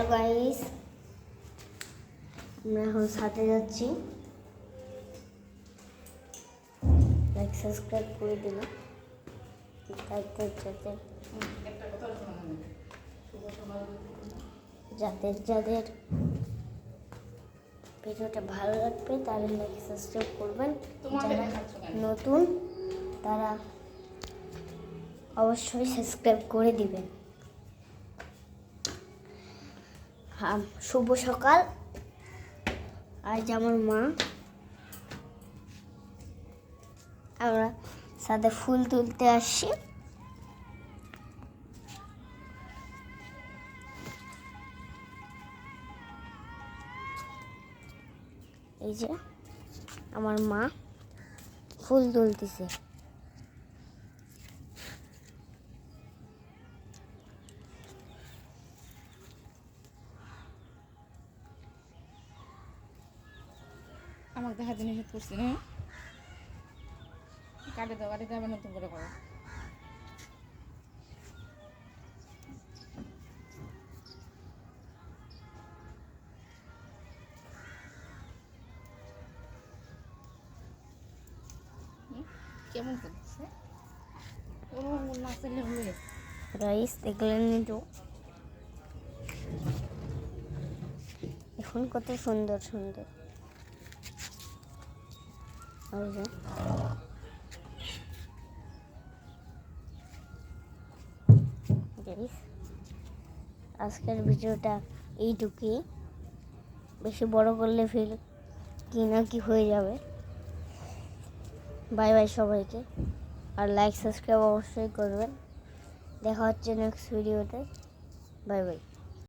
Hello guys, আমরা এখন সাথে যাচ্ছি। লাইক সাবস্ক্রাইব করে দিল যাদের যাদের ভিডিওটা ভালো লাগবে তারা লাইক সাবস্ক্রাইব করবেন। যারা নতুন তারা অবশ্যই সাবস্ক্রাইব করে দিবেন। শুভ সকাল। আজ আমার মা আমরা সাথে ফুল তুলতে আসছি। এই যে আমার মা ফুল তুলতেছে। আমাকে দেখাতে নিষেধ করছি না, কাটে দাও, কাটে আবার নতুন করে করো। কেমন করছে ওর নাচলে হয়ে রাইস দেখলেন তো, এখন কত সুন্দর সুন্দর। আজকের ভিডিওটা এইটুকুই, বেশি বড় করলে ফির কি না কি হয়ে যাবে। বাই বাই সবাইকে, আর লাইক সাবস্ক্রাইব অবশ্যই করবেন। দেখা হচ্ছে নেক্সট ভিডিওতে। Bye bye.